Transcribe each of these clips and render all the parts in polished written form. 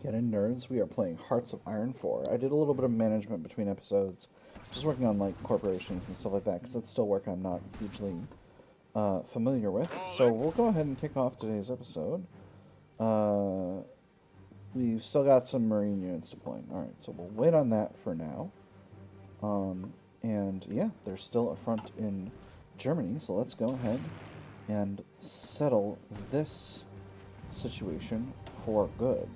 Get in, nerds. We are playing Hearts of Iron 4. I did a little bit of management between episodes. Just working on, like, corporations and stuff like that, because that's still work I'm not hugely familiar with. So we'll go ahead and kick off today's episode. We've still got some Marine units deploying. Alright, so we'll wait on that for now. And, yeah, there's still a front in Germany, so let's go ahead and settle this situation for good.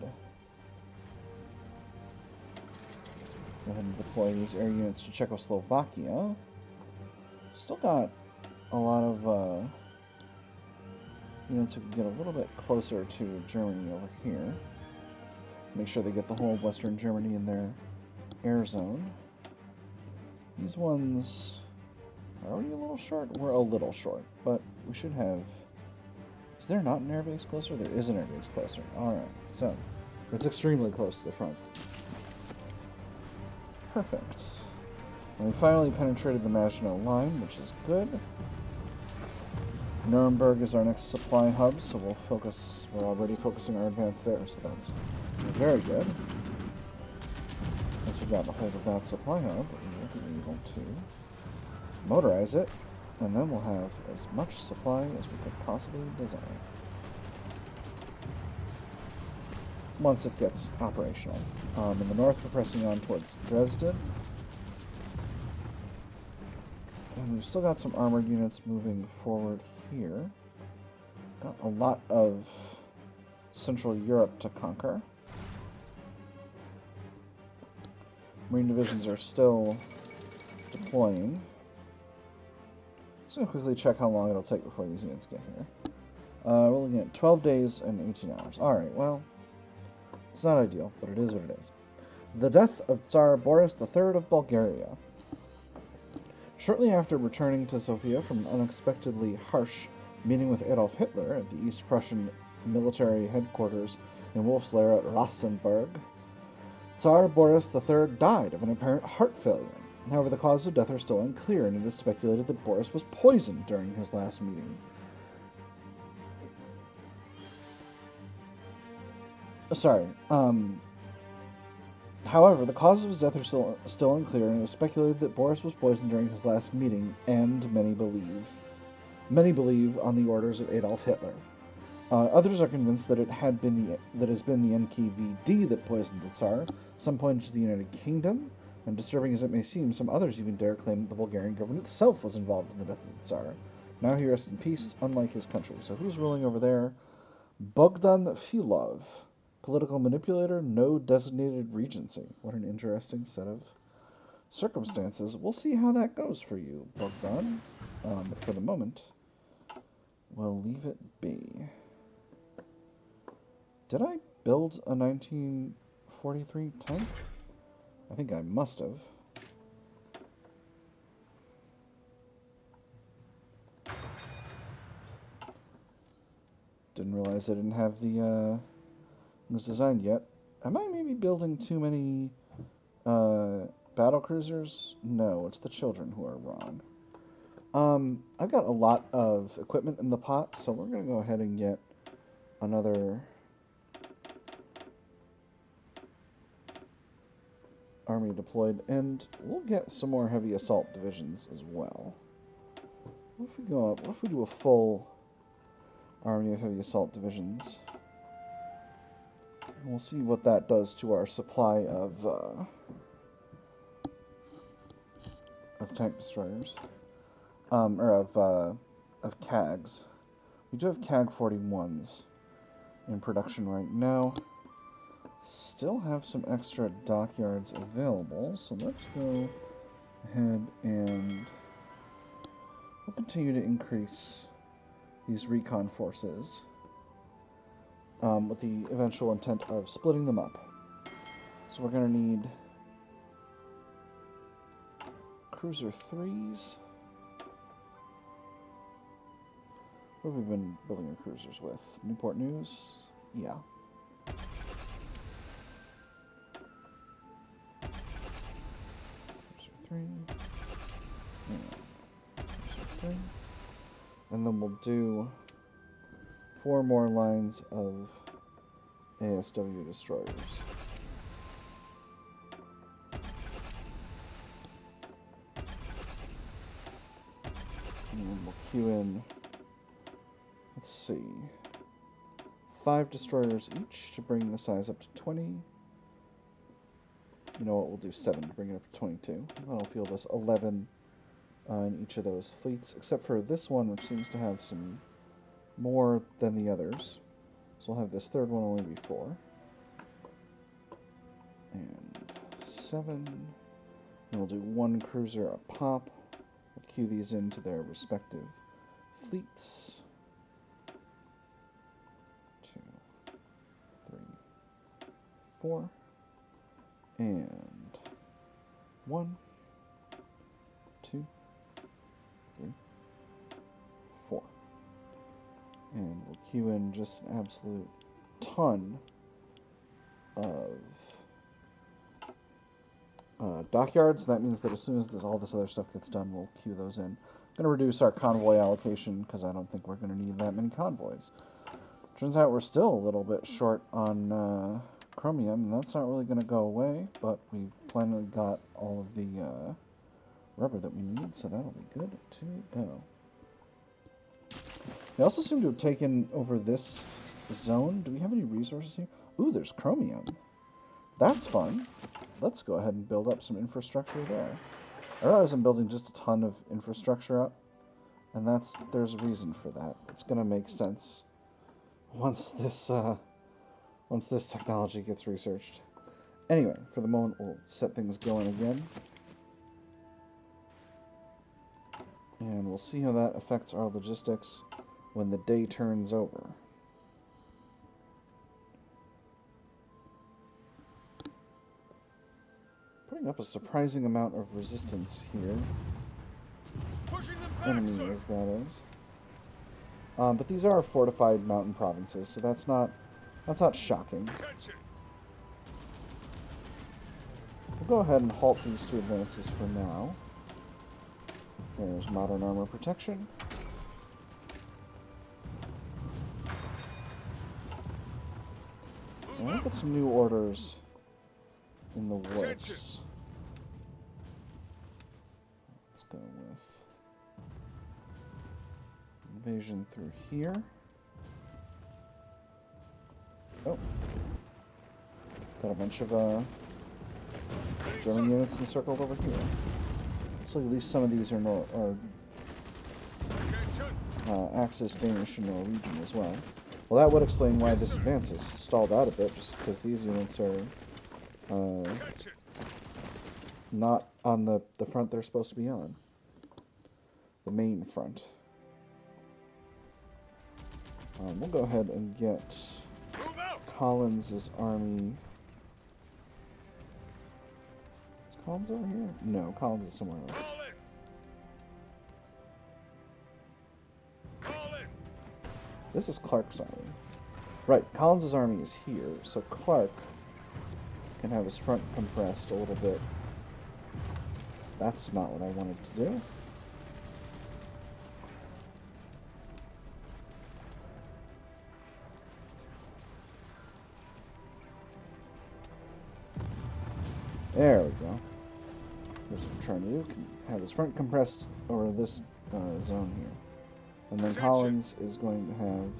Go ahead and deploy these air units to Czechoslovakia. Still got a lot of units who can get a little bit closer to Germany over here. Make sure they get the whole Western Germany in their air zone. These ones are we a little short? We're a little short, but we should have... Is there not an airbase closer? There is an airbase closer. Alright, so it's extremely close to the front. Perfect. And we finally penetrated the Maginot Line, which is good. Nuremberg is our next supply hub, so we're already focusing our advance there, so that's very good. Once we've gotten a hold of that supply hub, we'll be able to motorize it, and then we'll have as much supply as we could possibly desire. Once it gets operational. In the north, we're pressing on towards Dresden. And we've still got some armored units moving forward here. Got a lot of Central Europe to conquer. Marine divisions are still deploying. Just going to quickly check how long it'll take before these units get here. We're looking at 12 days and 18 hours. Alright, well, it's not ideal, but it is what it is. The death of Tsar Boris III of Bulgaria. Shortly after returning to Sofia from an unexpectedly harsh meeting with Adolf Hitler at the East Prussian military headquarters in Wolf's Lair at Rastenburg, Tsar Boris III died of an apparent heart failure. However, the cause of death are still unclear, and it is speculated that Boris was poisoned during his last meeting. However, the cause of his death are still unclear, and it is speculated that Boris was poisoned during his last meeting, and many believe on the orders of Adolf Hitler. Others are convinced that it has been the NKVD that poisoned the Tsar. Some point to the United Kingdom, and disturbing as it may seem, some others even dare claim that the Bulgarian government itself was involved in the death of the Tsar. Now he rests in peace, unlike his country. So who's ruling over there? Bogdan Filov. Political manipulator, no designated regency. What an interesting set of circumstances. We'll see how that goes for you, Bogdan. But for the moment, we'll leave it be. Did I build a 1943 tank? I think I must have. Didn't realize I didn't have the was designed yet. Am I maybe building too many battle cruisers? No, it's the children who are wrong. I've got a lot of equipment in the pot, so we're going to go ahead and get another army deployed, and we'll get some more heavy assault divisions as well. What if we go up? What if we do a full army of heavy assault divisions? We'll see what that does to our supply of tank destroyers, or of CAGs. We do have CAG 41s in production right now. Still have some extra dockyards available, so let's go ahead and we'll continue to increase these recon forces. With the eventual intent of splitting them up. So we're going to need cruiser 3s. What have we been building our cruisers with? Newport News? Yeah. Cruiser 3. Yeah. Cruiser 3. And then we'll do 4 more lines of ASW destroyers. And we'll queue in, let's see, 5 destroyers each to bring the size up to 20. You know what, we'll do 7 to bring it up to 22. That'll field us 11 in each of those fleets, except for this one, which seems to have some more than the others. So we'll have this third one only be 4. And 7. And we'll do 1 cruiser a pop. We'll queue these into their respective fleets. 2, 3, 4. And 1, 2, 3, 4. And we'll queue in just an absolute ton of dockyards. That means that as soon as all this other stuff gets done, we'll queue those in. I'm going to reduce our convoy allocation because I don't think we're going to need that many convoys. Turns out we're still a little bit short on chromium, and that's not really going to go away, but we finally got all of the rubber that we need, so that'll be good to go. They also seem to have taken over this zone. Do we have any resources here? Ooh, there's chromium. That's fun. Let's go ahead and build up some infrastructure there. I realize I'm building just a ton of infrastructure up, and there's a reason for that. It's going to make sense once this technology gets researched. Anyway, for the moment, we'll set things going again. And we'll see how that affects our logistics when the day turns over. Putting up a surprising amount of resistance here. Enemy, as that is. But these are fortified mountain provinces, so that's not shocking. We'll go ahead and halt these 2 advances for now. There's modern armor protection. And we'll get some new orders in the works. Let's go with invasion through here. Oh. Got a bunch of German units encircled over here. So at least some of these are Axis, Danish, and Norwegian as well. Well, that would explain why this advance is stalled out a bit, just because these units are not on the front they're supposed to be on. The main front. We'll go ahead and get Collins' army. Is Collins over here? No, Collins is somewhere else. This is Clark's army. Right, Collins' army is here, so Clark can have his front compressed a little bit. That's not what I wanted to do. There we go. That's what I'm trying to do. Can have his front compressed over this zone here. And then Collins is going to have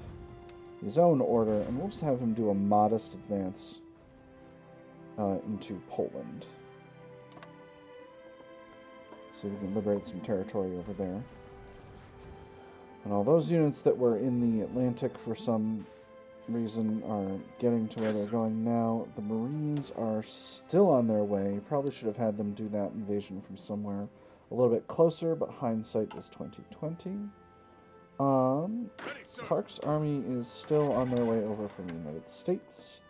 his own order, and we'll just have him do a modest advance into Poland. So we can liberate some territory over there. And all those units that were in the Atlantic for some reason are getting to where they're going now. The Marines are still on their way. Probably should have had them do that invasion from somewhere a little bit closer, but hindsight is 2020. Clark's army is still on their way over from the United States.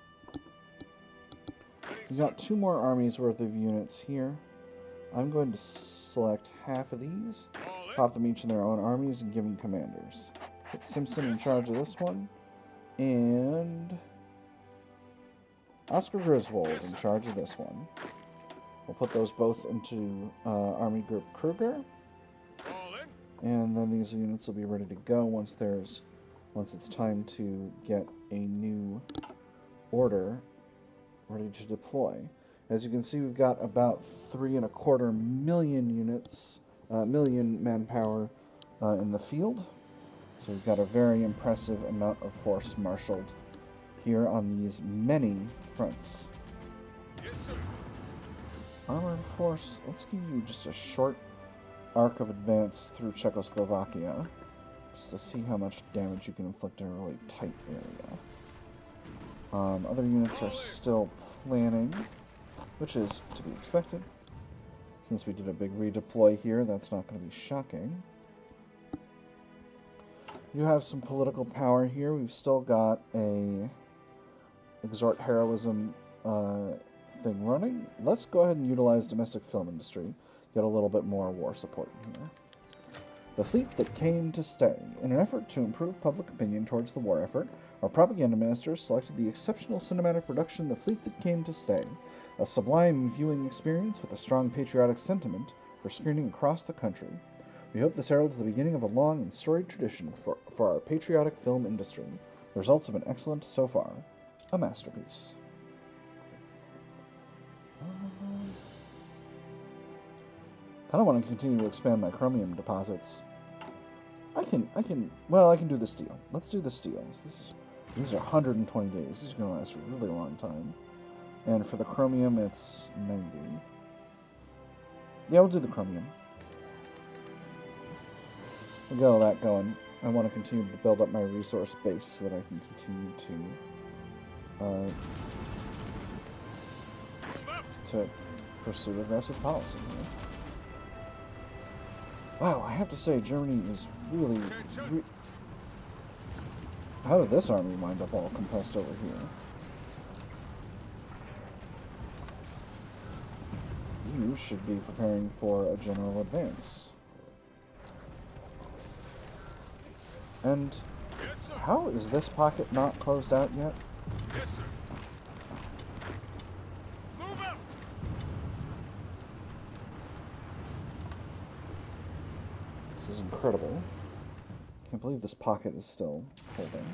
We've got 2 more armies worth of units here. I'm going to select half of these, pop them each in their own armies, and give them commanders. Put Simpson in charge of this one, and Oscar Griswold in charge of this one. We'll put those both into Army Group Kruger. And then these units will be ready to go once it's time to get a new order ready to deploy. As you can see, we've got about 3.25 million units, million manpower in the field. So we've got a very impressive amount of force marshaled here on these many fronts. Yes, sir. Armored force, let's give you just a short arc of advance through Czechoslovakia, just to see how much damage you can inflict in a really tight area. Other units are still planning, which is to be expected. Since we did a big redeploy here, that's not going to be shocking. You have some political power here. We've still got a exhort heroism thing running. Let's go ahead and utilize domestic film industry. Get a little bit more war support in here. The fleet that came to stay. In an effort to improve public opinion towards the war effort, our propaganda ministers selected the exceptional cinematic production The Fleet That Came to Stay, a sublime viewing experience with a strong patriotic sentiment for screening across the country. We hope this heralds the beginning of a long and storied tradition for our patriotic film industry. The results have been excellent so far. A masterpiece. I don't want to continue to expand my chromium deposits. I can do the steel. Let's do the steels. These are 120 days. These are going to last a really long time. And for the chromium, it's 90. Yeah, we'll do the chromium. We'll get all that going. I want to continue to build up my resource base so that I can continue to pursue aggressive policy. Wow, I have to say, Germany is really... How did this army wind up all compressed over here? You should be preparing for a general advance. And how is this pocket not closed out yet? Yes, sir. Move out. This is incredible. Can't believe this pocket is still holding.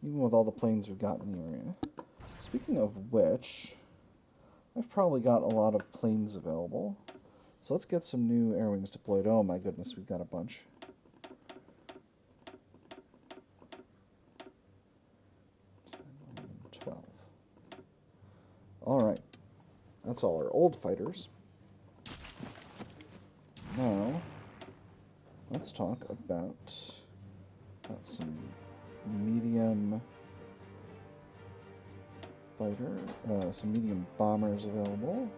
Even with all the planes we've got in the area. Speaking of which, I've probably got a lot of planes available. So let's get some new air wings deployed. Oh my goodness, we've got a bunch. Alright. That's all our old fighters. Now, let's talk about some medium fighter, some medium bombers available.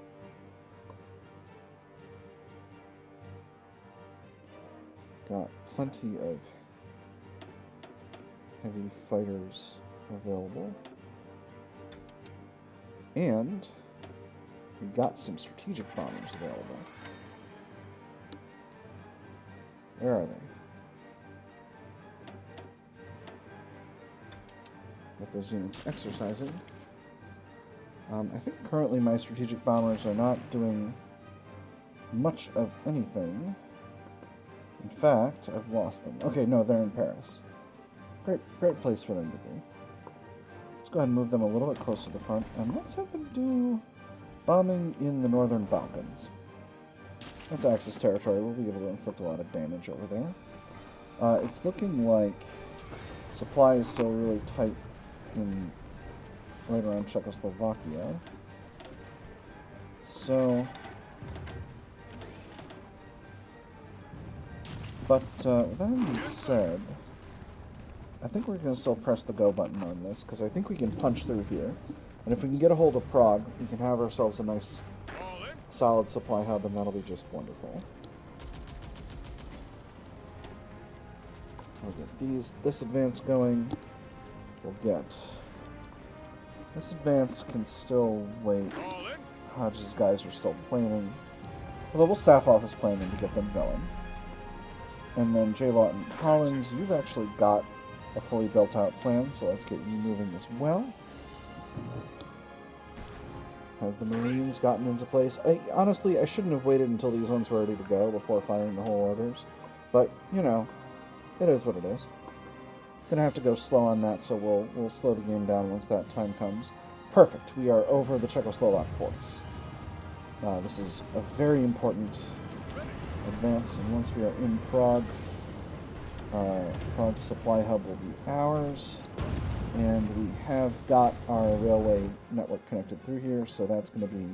Got plenty of heavy fighters available. And we got some strategic bombers available. Where are they? Got those units exercising. I think currently my strategic bombers are not doing much of anything. In fact, I've lost them. Okay, no, they're in Paris. Great place for them to be. Let's go ahead and move them a little bit closer to the front, and let's have them do bombing in the northern Balkans. That's Axis territory. We'll be able to inflict a lot of damage over there. It's looking like supply is still really tight in right around Czechoslovakia. So, but with that being said, I think we're going to still press the go button on this, because I think we can punch through here. And if we can get a hold of Prague, we can have ourselves a nice solid supply hub, and that'll be just wonderful. We'll get this advance going. We'll get... This advance can still wait. Hodge's guys are still planning. Although we'll staff office planning to get them going. And then J-Lot and Collins, you've actually got a fully built out plan, so let's get you moving as well. Have the Marines gotten into place? Honestly, I shouldn't have waited until these ones were ready to go before firing the whole orders. But, you know, it is what it is. Gonna have to go slow on that, so we'll slow the game down once that time comes. Perfect. We are over the Czechoslovak forts. This is a very important advance, and once we are in Prague, Prague's supply hub will be ours, and we have got our railway network connected through here, so that's going to be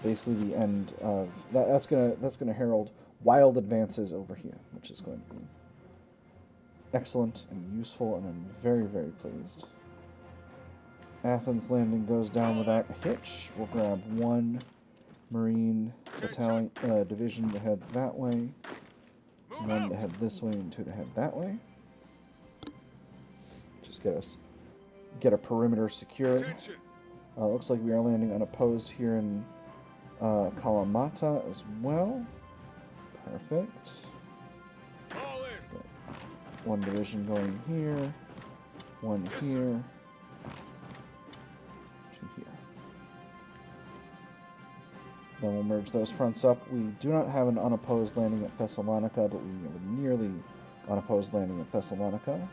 basically the end of that. That's gonna herald wild advances over here, which is going to be excellent and useful, and I'm very, very pleased. Athens landing goes down without a hitch. We'll grab one Marine battalion division to head that way, one to head this way, and two to head that way. Just get a perimeter secured. Looks like we are landing unopposed here in Kalamata as well. Perfect. One division going here, one here, two here. Then we'll merge those fronts up. We do not have an unopposed landing at Thessalonica, but we have a nearly unopposed landing at Thessalonica.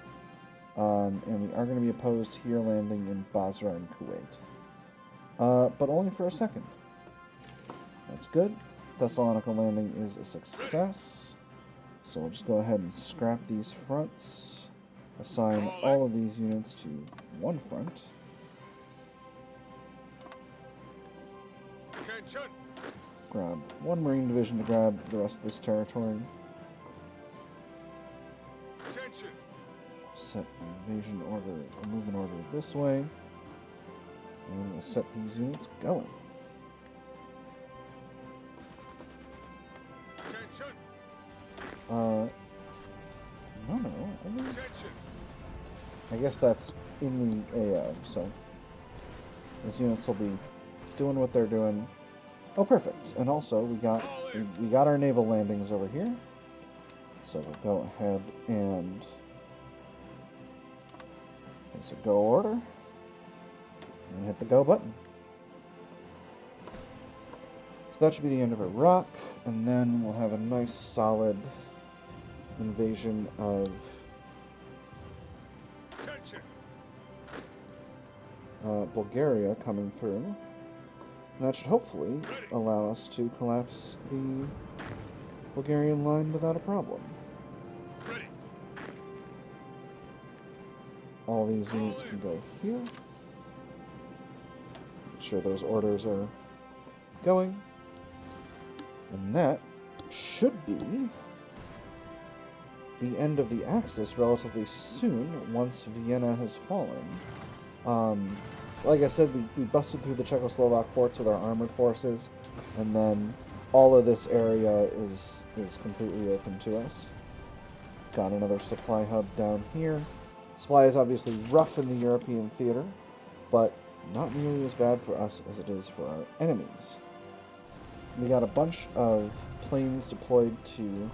And we are going to be opposed here landing in Basra and Kuwait. But only for a second. That's good. Thessalonica landing is a success. So we'll just go ahead and scrap these fronts, assign all of these units to one front. Attention. Grab one Marine division to grab the rest of this territory. Attention. Set invasion order, a movement order this way. And we'll set these units going. Attention. No. Attention. I guess that's in the AO, so these units will be doing what they're doing. Oh, perfect. And also, we got our naval landings over here. So we'll go ahead and place a go order and hit the go button. So that should be the end of Iraq, and then we'll have a nice solid invasion of Bulgaria coming through. And that should hopefully allow us to collapse the Bulgarian line without a problem. Ready. All these units can go here. Make sure those orders are going. And that should be the end of the Axis relatively soon, once Vienna has fallen. Like I said, we busted through the Czechoslovak forts with our armored forces, and then all of this area is completely open to us. Got another supply hub down here. Supply is obviously rough in the European theater, but not nearly as bad for us as it is for our enemies. We got a bunch of planes deployed to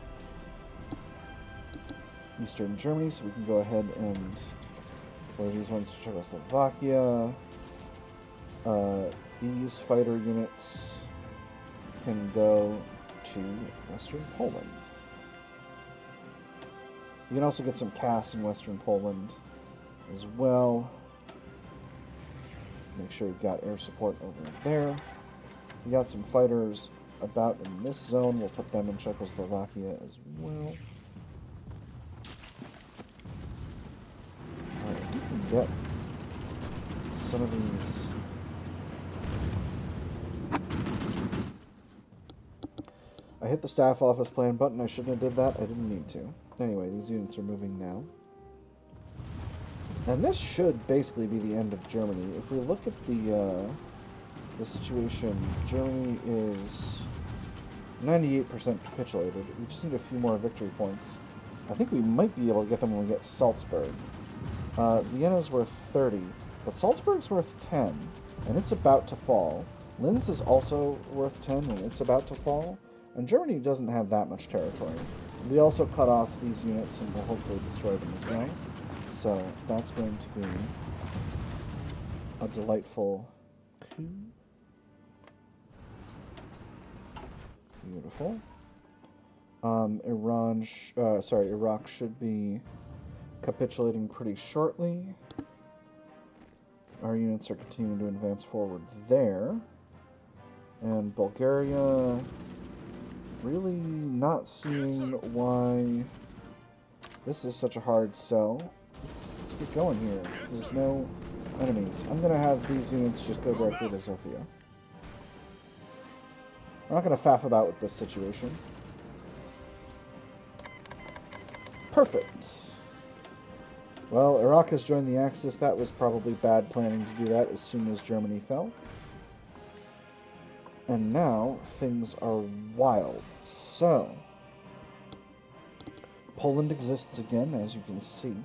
Eastern Germany, so we can go ahead and deploy these ones to Czechoslovakia. These fighter units can go to Western Poland. You can also get some CAS in Western Poland as well. Make sure you've got air support over there. We got some fighters about in this zone. We'll put them in Czechoslovakia as well. Alright, we can get some of these. I hit the staff office plan button. I shouldn't have did that. I didn't need to. Anyway, these units are moving now. And this should basically be the end of Germany. If we look at the situation, Germany is 98% capitulated. We just need a few more victory points. I think we might be able to get them when we get Salzburg. Vienna's worth 30, but Salzburg's worth 10, and it's about to fall. Linz is also worth 10, and it's about to fall. And Germany doesn't have that much territory. We also cut off these units and will hopefully destroy them as well. So that's going to be a delightful coup. Beautiful. Iraq should be capitulating pretty shortly. Our units are continuing to advance forward there. And Bulgaria, really not seeing why this is such a hard sell. Let's get going here. There's no enemies. I'm going to have these units just go directly to Sofia. I'm not going to faff about with this situation. Perfect. Well, Iraq has joined the Axis. That was probably bad planning to do that as soon as Germany fell. And now, things are wild. So, Poland exists again, as you can see.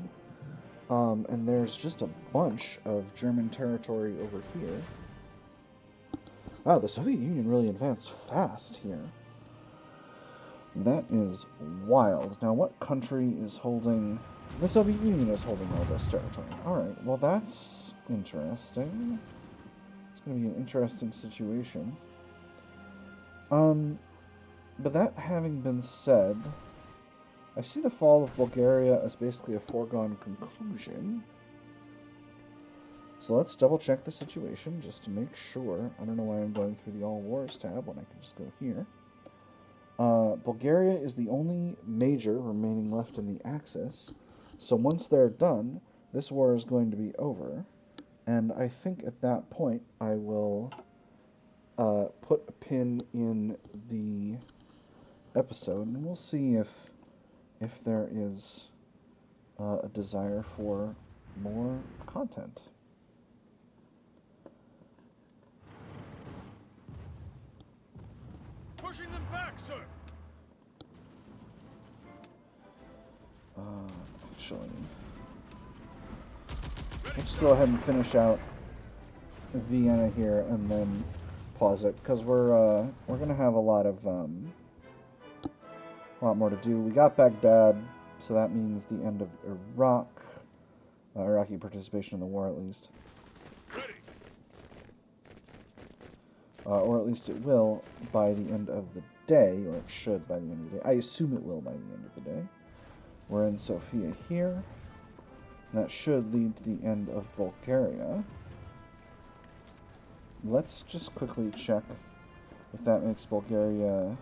And there's just a bunch of German territory over here. Wow, the Soviet Union really advanced fast here. That is wild. Now, what country is holding... The Soviet Union is holding all this territory. Alright, well that's interesting. It's going to be an interesting situation. But that having been said, I see the fall of Bulgaria as basically a foregone conclusion. So let's double check the situation just to make sure. I don't know why I'm going through the All Wars tab when I can just go here. Bulgaria is the only major remaining left in the Axis. So once they're done, this war is going to be over. And I think at that point I will put a pin in the episode, and we'll see if there is a desire for more content. Pushing them back, sir. Actually, let's go ahead and finish out Vienna here and then pause it, because we're gonna have a lot more to do. We got Baghdad, so that means the end of Iraq, Iraqi participation in the war at least. Ready. Or at least it will by the end of the day, or it should by the end of the day. I assume it will by the end of the day. We're in Sofia here. That should lead to the end of Bulgaria. Let's just quickly check if that makes Bulgaria...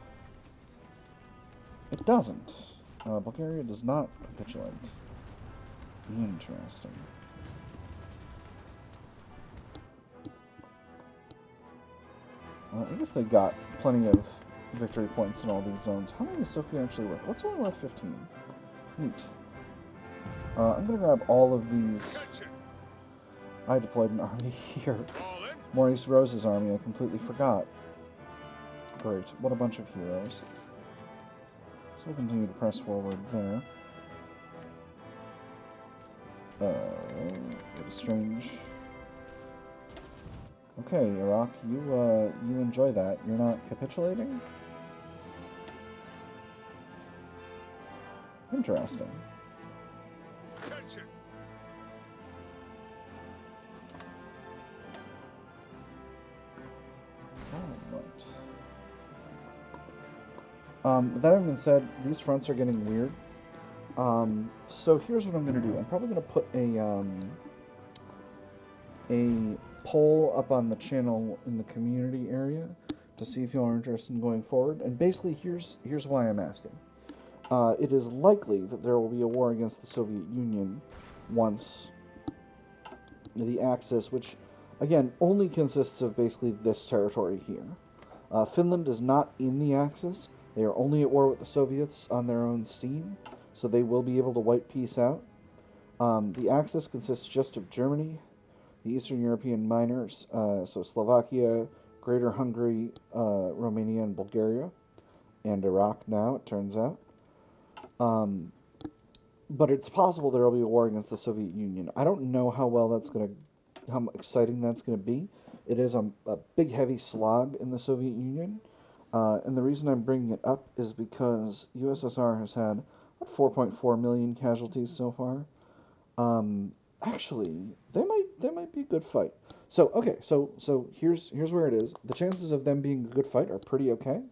It doesn't. Bulgaria does not capitulate. Interesting. I guess they got plenty of victory points in all these zones. How many is Sofia actually worth? What's only worth 15? Neat. I'm going to grab all of these. I deployed an army here. Maurice Rose's army, I completely forgot. Great. What a bunch of heroes. So we'll continue to press forward there. What a strange... Okay, Iraq, you enjoy that. You're not capitulating? Interesting. Attention. Alright. With that having been said, these fronts are getting weird. So here's what I'm going to do. I'm probably going to put a poll up on the channel in the community area to see if you are interested in going forward. And basically, here's why I'm asking. It is likely that there will be a war against the Soviet Union once the Axis, which, again, only consists of basically this territory here. Finland is not in the Axis. They are only at war with the Soviets on their own steam, so they will be able to wipe peace out. The Axis consists just of Germany, the Eastern European minors, so Slovakia, Greater Hungary, Romania, and Bulgaria, and Iraq now, it turns out. But it's possible there will be a war against the Soviet Union. I don't know how exciting that's going to be. It is a big, heavy slog in the Soviet Union. And the reason I'm bringing it up is because USSR has had 4.4 million casualties so far. Actually, they might be a good fight. So okay, so here's where it is. The chances of them being a good fight are pretty okay.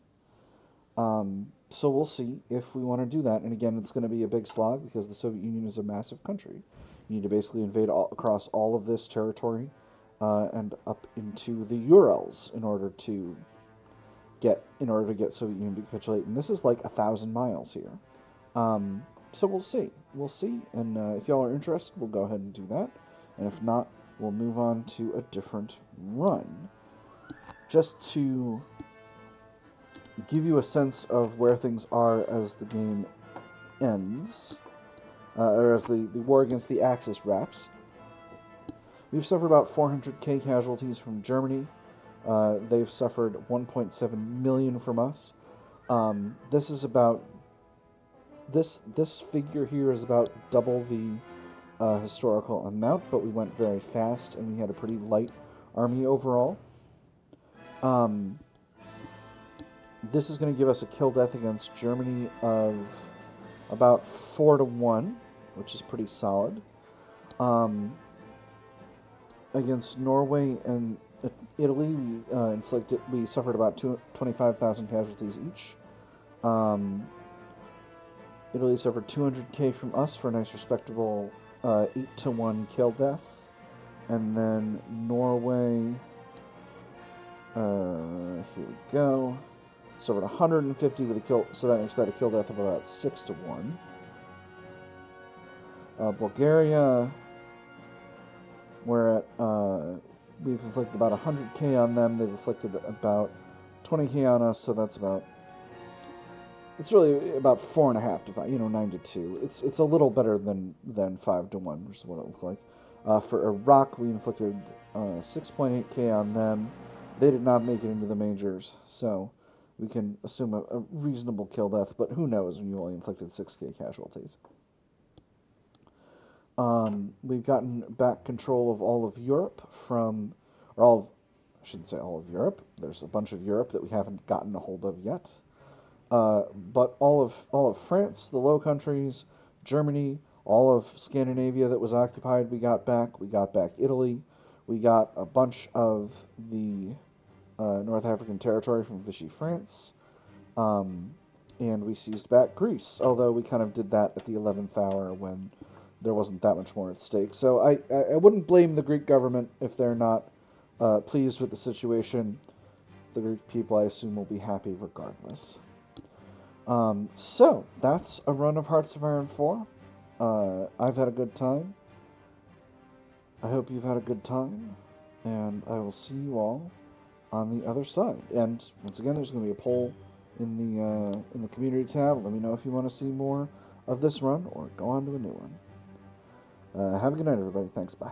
So we'll see if we want to do that. And again, it's going to be a big slog because the Soviet Union is a massive country. You need to basically invade across all of this territory and up into the Urals in order to get Soviet Union to capitulate. And this is like 1,000 miles here. So we'll see. We'll see. And if y'all are interested, we'll go ahead and do that. And if not, we'll move on to a different run. Just to give you a sense of where things are as the game ends, or as the war against the Axis wraps. We've suffered about 400k casualties from Germany. They've suffered 1.7 million from us. This is about this figure here is about double the historical amount, but we went very fast and we had a pretty light army overall. This is going to give us a kill death against Germany of about 4-1, which is pretty solid. Against Norway and Italy, we suffered about 25,000 casualties each. Italy suffered 200k from us for a nice respectable 8-1 kill death. And then Norway, here we go, suffered 150 with a kill, so that makes that a kill death of about 6-1. Bulgaria, we're at, we've inflicted about 100k on them. They've inflicted about 20k on us, so that's about, it's really about 4.5 to 5, 9-2. It's a little better than 5-1, which is what it looked like. For Iraq, we inflicted 6.8k on them. They did not make it into the majors, so we can assume a reasonable kill death, but who knows when you only inflicted 6k casualties. We've gotten back control of all of Europe from, or all of, I shouldn't say all of Europe. There's a bunch of Europe that we haven't gotten a hold of yet. But all of France, the Low Countries, Germany, all of Scandinavia that was occupied, we got back. We got back Italy. We got a bunch of the North African territory from Vichy France. And we seized back Greece, although we kind of did that at the 11th hour when there wasn't that much more at stake. So I wouldn't blame the Greek government if they're not pleased with the situation. The Greek people, I assume, will be happy regardless. So that's a run of Hearts of Iron 4. I've had a good time. I hope you've had a good time, and I will see you all on the other side. And once again, there's going to be a poll in the community tab. Let me know if you want to see more of this run or go on to a new one. Have a good night, everybody. Thanks. Bye.